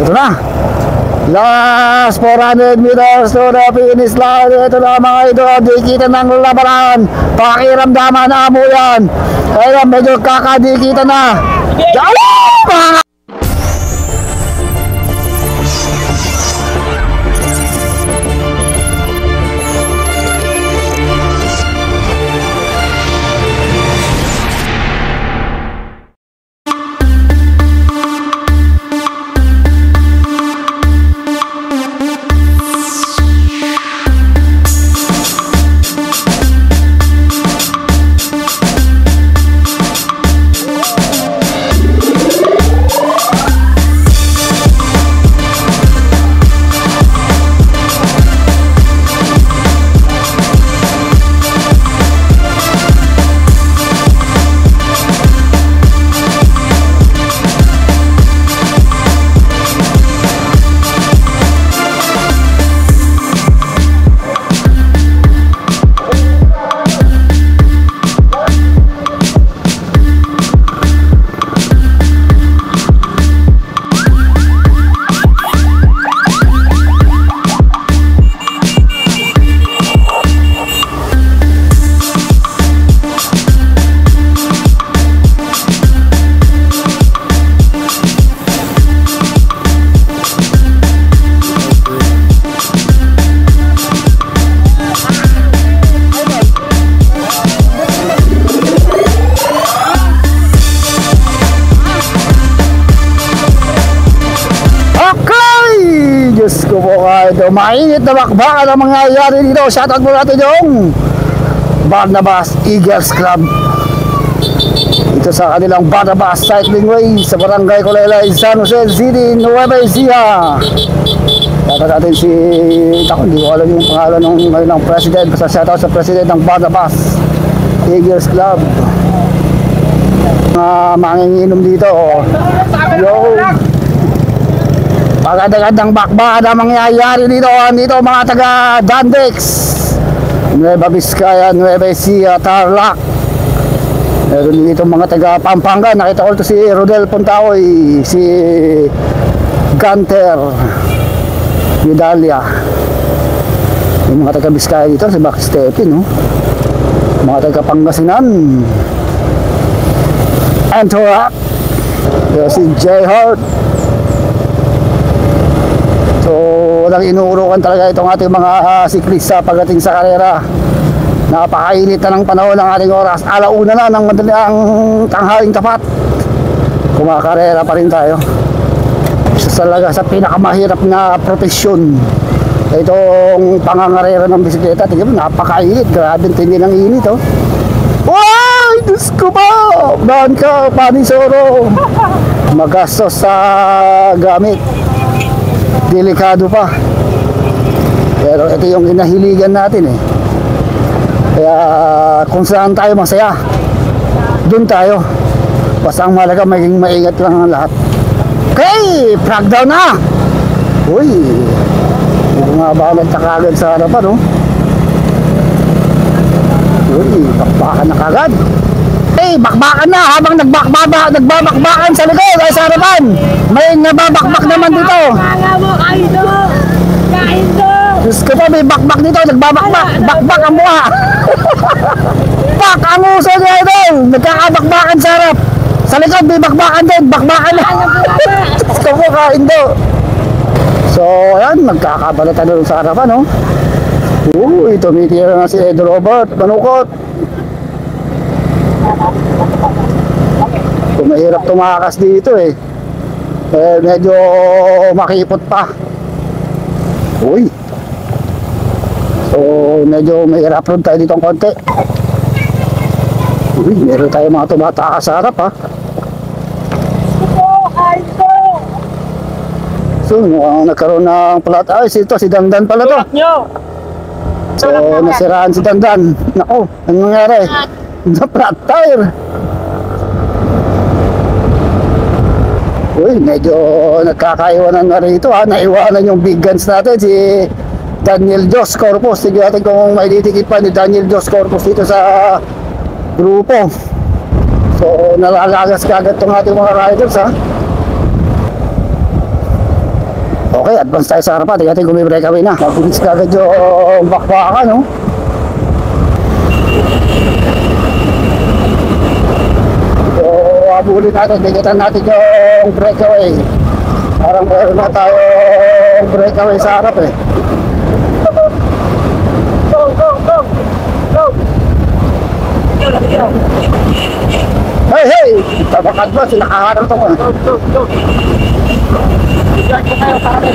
Ito na. Last 400 meters to the finish line. Ito na mga idol. Dikitan ng labanan. Pakiramdaman na mo yan. Ayan, medyo kakadikitan na. Mga Diyos ko po ito, mainit na bakbakan ang mangyayari dito. Shoutout mo natin yung Barnabas Eagles Club ito sa kanilang Barnabas Cycling Way sa Barangay Colalay, San Jose City, Nueva Ecija. Shoutout natin si hindi ko alam yung pangalan ng president. Basta shoutout sa president ng Barnabas Eagles Club. Manginginom dito. Yo, pagkadagandang bakbakan ang mangyayari dito. Dito mga taga Dandex, Nueva Vizcaya, Nueva Ecija, Tarlac. Meron dito mga taga Pampanga. Nakita ko ito si Rodel Puntaoy, si Gunter Medalya. Yung mga taga Vizcaya dito, si Buck Stephen, no? Mga taga Pangasinan, Antorak, si J Hart. So, walang inuurukan talaga itong ating mga siklista pagdating sa karera. Napakainit na ng panahon ng ating oras. Alauna na ng madaling tanghaling tapat. Kumakarera pa rin tayo. Isa talaga sa pinakamahirap na profesyon. Itong pangangarera ng bisikleta. Tingnan mo, napakainit. Grabe ang tindi ng init, oh. Ay, Diyos ko ba? Bahan ka, panisoro. Magastos sa gamit. Delikado pa. Pero ito yung kinahiligan natin, eh. Kaya kung saan tayo masaya, doon tayo. Basta ang malaga maging maingat lang ang lahat. Okay, plug down na. Uy, hindi ko nga ba nagtakagad sa harapan, no? Uy, bakbakan na kagad. Hey, bakbakan na habang nagbabakbakan sa likod ay sa harapan. May nababakbak naman dito. Diyos ko pa, may bakbak dito. Nagbabakbak. Bakbak ang mukha. Pak, ang uso niya ito. Nagkakabakbakan sa harap. Sa likod may bakbakan din. Bakbakan na. Diyos ko po, kain do. So, ayan. Nagkakabalatan doon sa harapan, no? Uy, tumitira na si Ed Robert Manukot. Mahirap tumakas dito, eh. Medyo makipot pa. Uy. So, medyo mahirap rin tayo dito ang konti. Uy, meron tayo mga tumatakas sa harap, ha. So, mukhang nagkaroon ng flat ice. Ito, si Dandan pala to. So, nasiraan si Dandan. Nako, anong nangyari? Na-flat tire. Uy, medyo nagkakaiwanan na rito, ha. Naiwanan yung big guns natin, si Daniel Dos Corpus. Sige natin kung may titikit pa ni Daniel Dos Corpus dito sa grupo. So, nalalagas kagad itong ating mga riders, ha. Okay, advance tayo sa harapan. Tingnan kung may breakaway na. Mabilis ka agad yung bakbakan, no? So, abulin natin. Tingnan natin yung breakaway. Parang meron na tayong breakaway sa harap, eh. Go, go, go! Go! Hey, hey! Tabakad ba? Sinakaharap ito mo. Go, go, go! Diyan ko kayo para may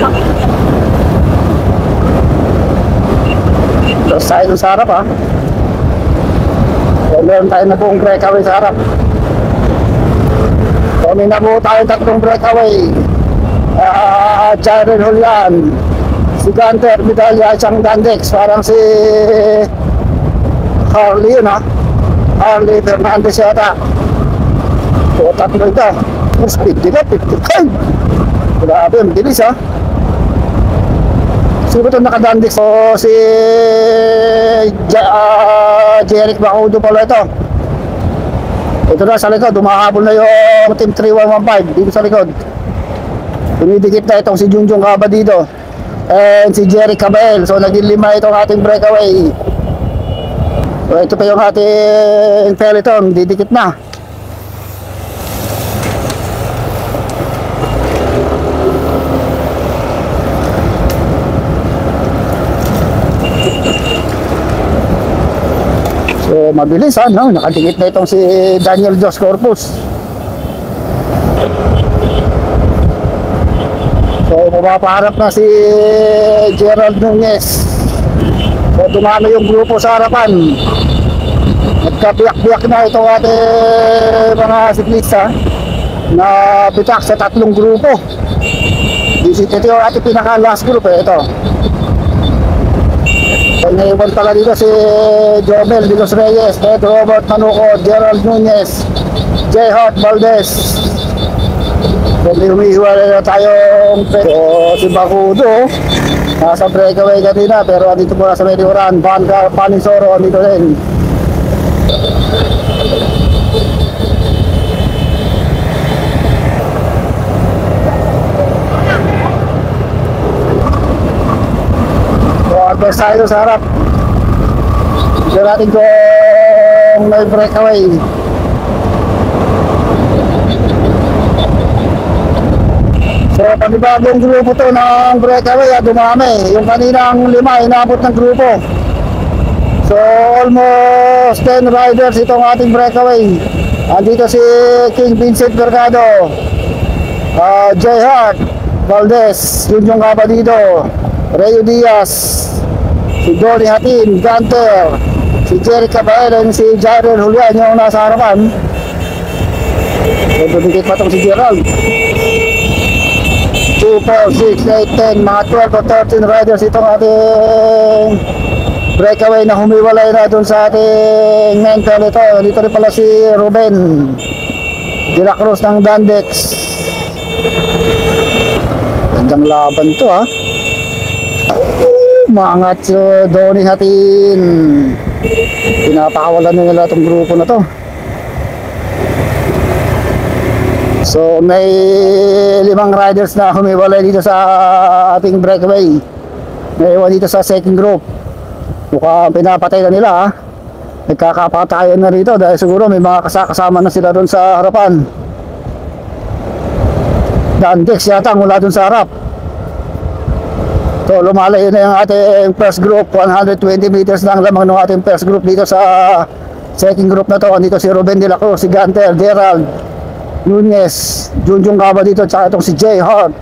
Tapos tayo dun sa harap, ha? So, meron tayo na buong breakaway sa harap. So, may nabuo tayong tatlong breakaway. Jaren Julian, si Gunter Medalya, isang Dandex, parang si Harley yun, ha? Harley Fernandez yata. So, tatlo ito. Speed nila, 55. Grabe, ang bilis, ha? Sino ba ito nakadandik? So, si Jeric Bacudo pala ito. Ito na sa likod, dumahabol na yung Team 3115 dito sa likod. Dumidikit na itong si Junjun Caba dito. And si Jeric Cabel. So, naging 5 itong ating breakaway. So, ito pa yung ating peloton, didikit na. So, mabilis, no? Nakadikit na itong si Daniel Dos Corpus. So, pumapaharap na si Gerald Nunez. So, dumami yung grupo sa harapan. Nagkabiyak-biyak na itong ating mga siklista na bitak sa tatlong grupo. Ito yung ating pinaka-last group, eh. Ito. So, naiwan pala dito si Jomel de los Reyes, Ed Robert Manuco, Gerald Nunez, J. Hart Valdez. So, humihiwalay na tayong si Bacudo. Nasa breakaway kanina, pero andito po sa Medioran. Vanguard Panisoro, andito rin. So, advance tayo sa harap. Dito natin kung may breakaway. So, panibagong grupo to ng breakaway, dumami. Yung kaninang 5, inabot ng grupo. So, almost 10 riders itong ating breakaway. Andito si King Vincent Mercado, J. Hart Valdez, Junjun Caba dito, Rayo Diaz, si Donnie Hatin, Gunter, si Jeric Cabel, and si Jaren Julian yung nasa harapan. So, dumikit pa itong si Gerald. 2, 4, 6, 8, 10, mga 12 o 13 riders itong ating breakaway na humiwalay na dun sa ating main peloton. Dito rin pala si Ruben de la Cruz ng Dandex. Gandang laban to, ha? Maangat si Donnie Hatin. Pinapakawalan nila itong grupo na to. So, may 5 riders na humiwalay dito sa ating breakaway. May iwan dito sa second group. Mukhang pinapatay na nila, ha. Nagkakapatayan na rito dahil siguro may mga kasama na sila doon sa harapan. Dandex yata mula doon sa harap. So, lumalayo na yung ating first group. 120 meters lang lamang ng ating first group dito sa second group na to. Dito si Ruben de la Cruz, si Gunter, Gerald Nunez, Junjun Caba dito, tsaka itong si J. Hart.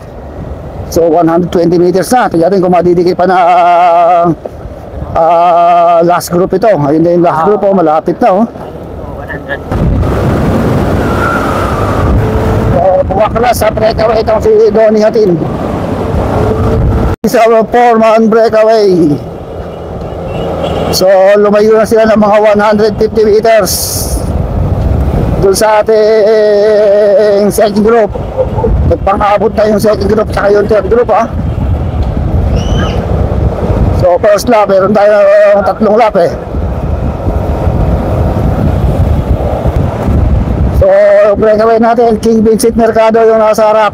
So, 120 meters na. Tignan kung madidikit pa na last group ito. Ayun na yung last group, malapit na, oh. So, bumakla sa breakaway itong si Donnie Hatin. Isa 4-man breakaway. So, lumayo na sila ng mga 150 meters doon sa ating second group. Nagpang-abot na yung second group tsaka yung third group, ha. So, first lap, meron tayo 3 lap, eh. So, breakaway natin, King Vincent Mercado yung nasa harap.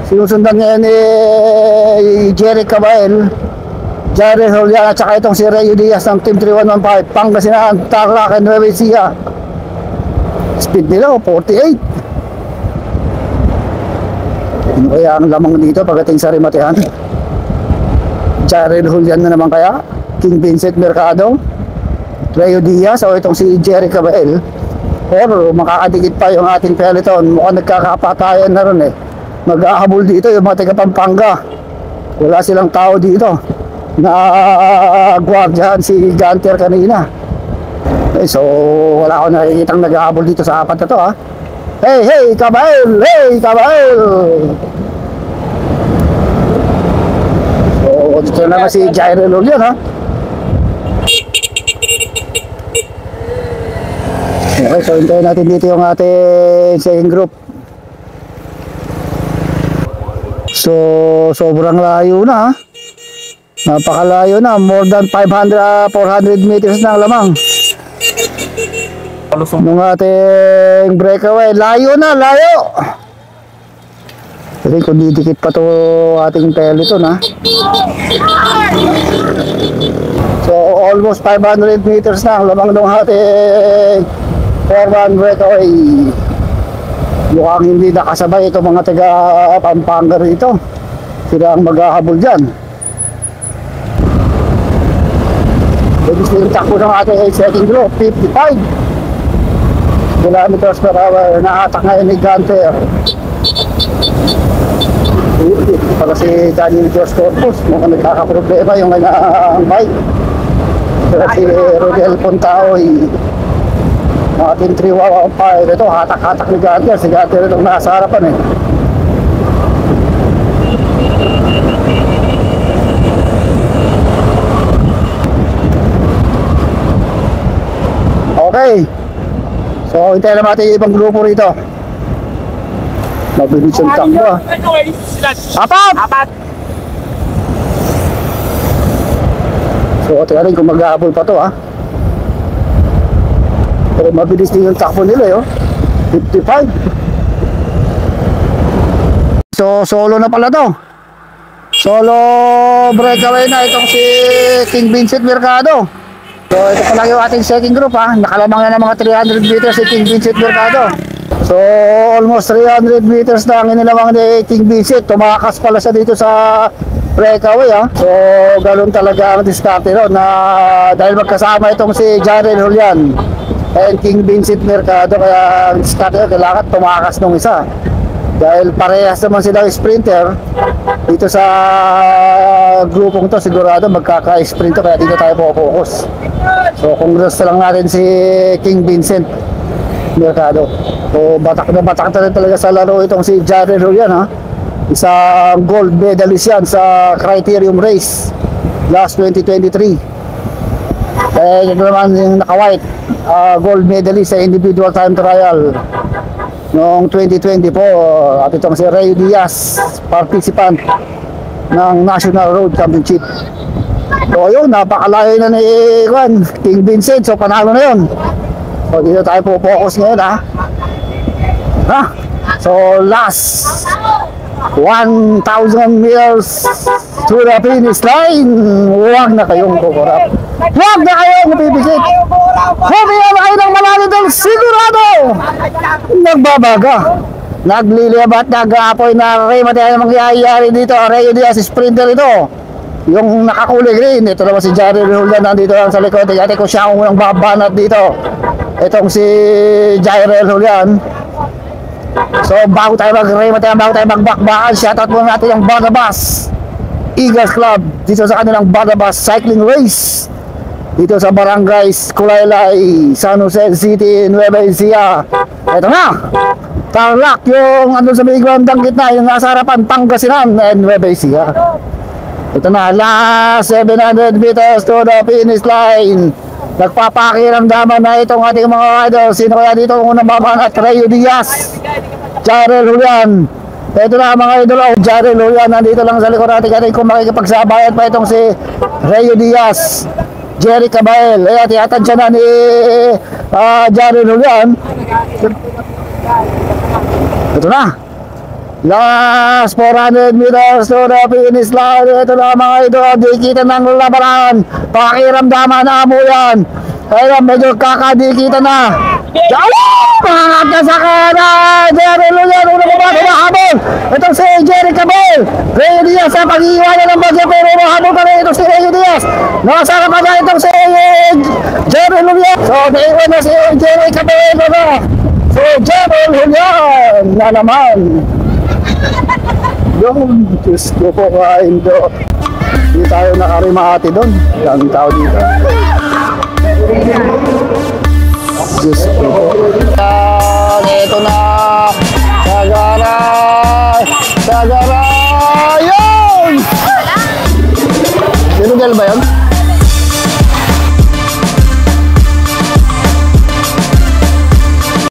Si Sinusundan ngayon ni Jerry Cabael, Jared Julian at saka itong si Rayo Diaz ng Team 3115, Pangasinan, Tarlac and Nueva Ecija. Speed nila 48. Ano kaya ang lamang dito pagdating sa rematehan? Jared Julian na naman kaya? King Vincent Mercado, Rayo Diaz o itong si Jerry Cabael? Or makakadikit pa yung ating peloton? Mukhang nagkakapatayan na rin eh. Mag-ahabol dito yung mga taga Pampanga. Wala silang tao dito na guardian si Gunter kanina. Okay, so wala akong nakikitang nag-ahabol dito sa apat na to ha. Hey, hey, Cabael! Hey, Cabael! So dito naman si Jairo Lulian ha. Okay, so hintayin natin dito yung ating second group. So sobrang layo na ha. Napakalayo na, more than 400 meters na ang lamang nung ating breakaway. Layo na, layo. Kasi kung didikit pa to ating peloton ha. So almost 500 meters na ang lamang nung ating 4-1 breakaway. Mukhang hindi nakasabay itong mga taga Pampanga rito. Sila ang maghahabol dyan. Gusto yung takbo ng ating second group, 55 kilometers per hour. Naatak ngayon ni Gunter. Para si Daniel George Corpus, mukhang nagkakaproblema yung kanyang bike. Pero si Rodel Pontaoy, ating 3-1-5, ito hatak-hatak ni Gunter. Si Gunter itong nasa harapan eh. Okay. So, hintayin naman natin yung ibang grupo rito. Mabilis yung takbo ah. Apat! So, tingnan kung mag-aabol pa to ah. Pero mabilis din yung takbo nila eh, oh. 55. So, solo na pala to. Solo breakaway na itong si King Vincent Mercado. So ito pala yung ating second group ha. Nakalamang na ng mga 300 meters si King Vincent Mercado. So almost 300 meters na ang inilamang ni King Vincent. Tumakas pala siya dito sa breakaway ha. So ganoon talaga ang diskarte ron na dahil magkasama itong si Jared Julian and King Vincent Mercado. Kaya ang diskarte ron kailangan tumakas nung isa. Dahil parehas naman silang sprinter dito sa grupong to, sigurado magkaka-sprinter kaya dito tayo po-focus. So kung gusto lang natin si King Vincent Mercado. So batak na batak talaga sa laro itong si Jared Julian ha. Isang gold medalist yan sa Criterium Race last 2023. Eh ito naman yung naka-white, gold medalist sa individual time trial noong 2020 po. At itong si Rayo Diaz, participant ng National Road Championship. So yun, napakalayo na ni King Vincent. So panalo na yun. So dito tayo po focus ngayon ha. So last 1,000 meters to the finish line. Huwag na kayong kukurap. Huwag na kayong mapipikit. Huwag na kayo ng malalim dahil sigurado nagbabaga. Naglilibat, nag-aapoy na remate ang mangyayari dito. Rayo Diaz, sprinter ito. Yung nakakulay green, ito naman si Jared Julian nandito lang sa likod. Tignan ko siya ang unang babanat dito. Itong si Jared Julian. So bago tayo mag-remate, bago tayo magbakbakan, shoutout muna natin ang Barnabas Eagles Club dito sa kanilang Barnabas Cycling Race dito sa Barangays Kulaylay, San Jose City, Nueva Ecija. Ito na, Tarlac, yung andun sa may bandang gitna, yung nasa harapan, Pangasinan and Nueva Ecija. Ito na, last 700 meters to the finish line. Nagpapakiramdaman na itong ating mga idol. Sino kaya dito ang unang babanat? Rayo Diaz, Jared Julian. Ito na mga idol, Jared Julian nandito lang sa likod natin. Kaya kung makikipagsabayan pa itong si Rayo Diaz, Jerry Cabael. Ayan, tiyatansya na ni Jared Julian. Ito na, Last 400 meters to the finish line. Ito na mga idol, di kita ng labanan. Pakiramdaman na mo yan. Kaya medyo kakadikita na. Pangat na sa kanan. Jerry Luyan, una ko ba humahabol? Itong si Jerry Cabal. Ray Diaz sa pag-iiwanan ng bagyo, pero humahabol pa rin itong si Ray Diaz. Nakasara pa na itong si Jerry Luyan. So naiwan na si Jerry Cabal. Si Jerry Luyan na naman. Doon, Diyos ko po kain doon. Hindi tayo nakarimati doon. Daming tao dito. Diyos ko po. Ito na. Sagaray! Sagaray! Yun! Sinugel ba yun?